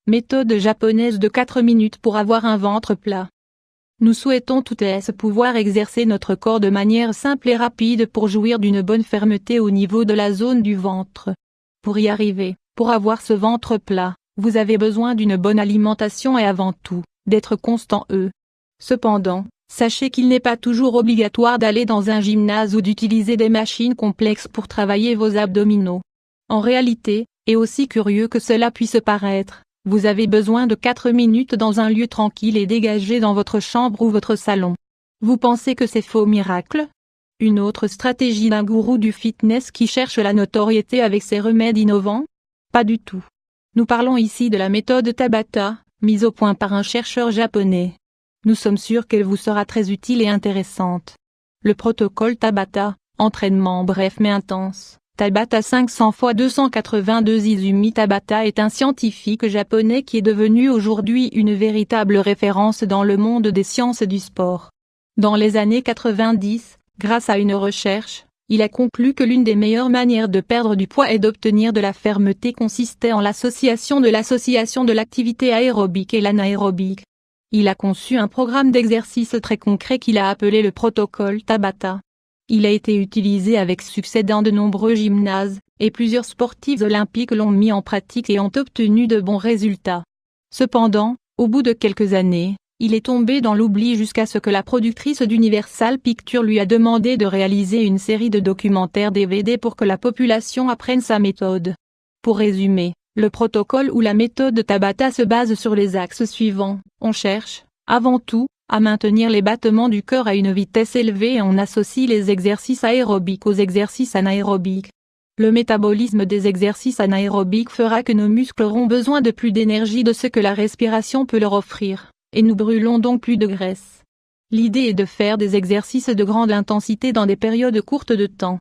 Méthode japonaise de 4 minutes pour avoir un ventre plat. Nous souhaitons toutes pouvoir exercer notre corps de manière simple et rapide pour jouir d'une bonne fermeté au niveau de la zone du ventre. Pour y arriver, pour avoir ce ventre plat, vous avez besoin d'une bonne alimentation et avant tout, d'être constant. Cependant, sachez qu'il n'est pas toujours obligatoire d'aller dans un gymnase ou d'utiliser des machines complexes pour travailler vos abdominaux. En réalité, et aussi curieux que cela puisse paraître, vous avez besoin de 4 minutes dans un lieu tranquille et dégagé dans votre chambre ou votre salon. Vous pensez que c'est faux miracle? Une autre stratégie d'un gourou du fitness qui cherche la notoriété avec ses remèdes innovants? Pas du tout. Nous parlons ici de la méthode Tabata, mise au point par un chercheur japonais. Nous sommes sûrs qu'elle vous sera très utile et intéressante. Le protocole Tabata, entraînement bref mais intense. Tabata 500 x 282 Izumi Tabata est un scientifique japonais qui est devenu aujourd'hui une véritable référence dans le monde des sciences du sport. Dans les années 90, grâce à une recherche, il a conclu que l'une des meilleures manières de perdre du poids et d'obtenir de la fermeté consistait en l'association de l'activité aérobique et l'anaérobique. Il a conçu un programme d'exercice très concret qu'il a appelé le protocole Tabata. Il a été utilisé avec succès dans de nombreux gymnases, et plusieurs sportifs olympiques l'ont mis en pratique et ont obtenu de bons résultats. Cependant, au bout de quelques années, il est tombé dans l'oubli jusqu'à ce que la productrice d'Universal Pictures lui a demandé de réaliser une série de documentaires DVD pour que la population apprenne sa méthode. Pour résumer, le protocole ou la méthode Tabata se base sur les axes suivants. On cherche, avant tout, à maintenir les battements du cœur à une vitesse élevée et on associe les exercices aérobiques aux exercices anaérobiques. Le métabolisme des exercices anaérobiques fera que nos muscles auront besoin de plus d'énergie de ce que la respiration peut leur offrir, et nous brûlons donc plus de graisse. L'idée est de faire des exercices de grande intensité dans des périodes courtes de temps.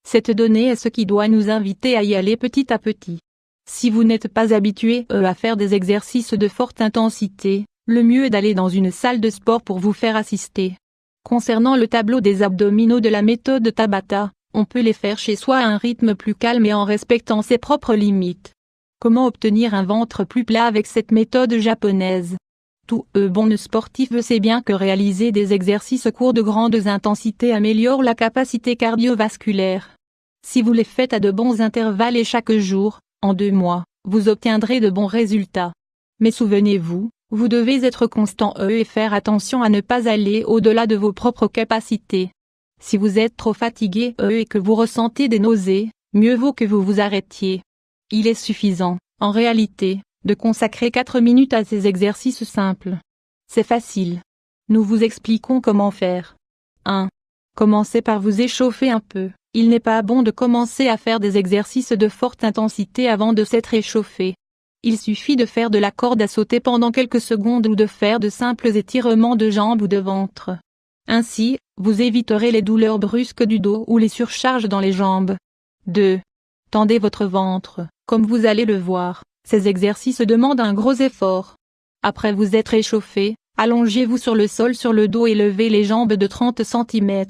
Cette donnée est ce qui doit nous inviter à y aller petit à petit. Si vous n'êtes pas habitué à faire des exercices de forte intensité, le mieux est d'aller dans une salle de sport pour vous faire assister. Concernant le tableau des abdominaux de la méthode Tabata, on peut les faire chez soi à un rythme plus calme et en respectant ses propres limites. Comment obtenir un ventre plus plat avec cette méthode japonaise? Tout bon sportif sait bien que réaliser des exercices courts de grandes intensités améliore la capacité cardiovasculaire. Si vous les faites à de bons intervalles et chaque jour, en 2 mois, vous obtiendrez de bons résultats. Mais souvenez-vous, vous devez être constant et faire attention à ne pas aller au-delà de vos propres capacités. Si vous êtes trop fatigué et que vous ressentez des nausées, mieux vaut que vous vous arrêtiez. Il est suffisant, en réalité, de consacrer 4 minutes à ces exercices simples. C'est facile. Nous vous expliquons comment faire. 1. Commencez par vous échauffer un peu. Il n'est pas bon de commencer à faire des exercices de forte intensité avant de s'être échauffé. Il suffit de faire de la corde à sauter pendant quelques secondes ou de faire de simples étirements de jambes ou de ventre. Ainsi, vous éviterez les douleurs brusques du dos ou les surcharges dans les jambes. 2. Tendez votre ventre. Comme vous allez le voir, ces exercices demandent un gros effort. Après vous être échauffé, allongez-vous sur le sol sur le dos et levez les jambes de 30 cm.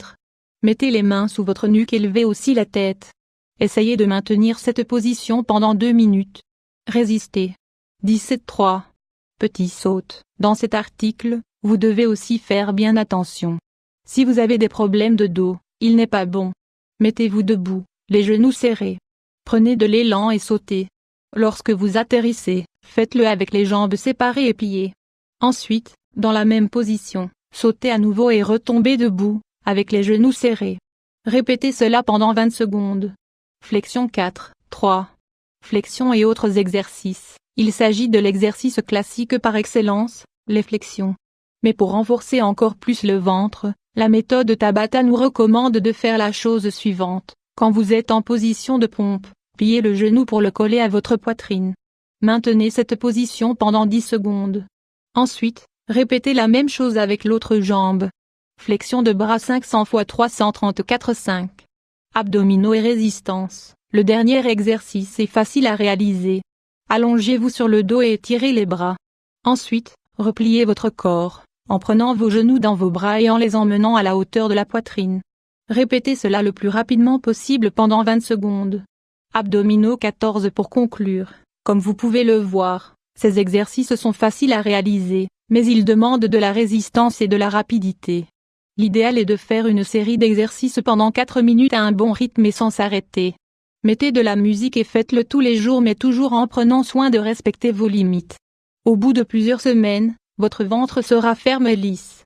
Mettez les mains sous votre nuque et levez aussi la tête. Essayez de maintenir cette position pendant 2 minutes. Résistez. 17.3. Petit saute. Dans cet article, vous devez aussi faire bien attention. Si vous avez des problèmes de dos, il n'est pas bon. Mettez-vous debout, les genoux serrés. Prenez de l'élan et sautez. Lorsque vous atterrissez, faites-le avec les jambes séparées et pliées. Ensuite, dans la même position, sautez à nouveau et retombez debout, avec les genoux serrés. Répétez cela pendant 20 secondes. Flexion 4, 3. Flexion et autres exercices. Il s'agit de l'exercice classique par excellence, les flexions. Mais pour renforcer encore plus le ventre, la méthode Tabata nous recommande de faire la chose suivante. Quand vous êtes en position de pompe, pliez le genou pour le coller à votre poitrine. Maintenez cette position pendant 10 secondes. Ensuite, répétez la même chose avec l'autre jambe. Flexion de bras 500 x 334 5. Abdominaux et résistance. Le dernier exercice est facile à réaliser. Allongez-vous sur le dos et étirez les bras. Ensuite, repliez votre corps, en prenant vos genoux dans vos bras et en les emmenant à la hauteur de la poitrine. Répétez cela le plus rapidement possible pendant 20 secondes. Abdominaux 14 pour conclure. Comme vous pouvez le voir, Ces exercices sont faciles à réaliser, mais ils demandent de la résistance et de la rapidité. L'idéal est de faire une série d'exercices pendant 4 minutes à un bon rythme et sans s'arrêter. Mettez de la musique et faites-le tous les jours, mais toujours en prenant soin de respecter vos limites. Au bout de plusieurs semaines, votre ventre sera ferme et lisse.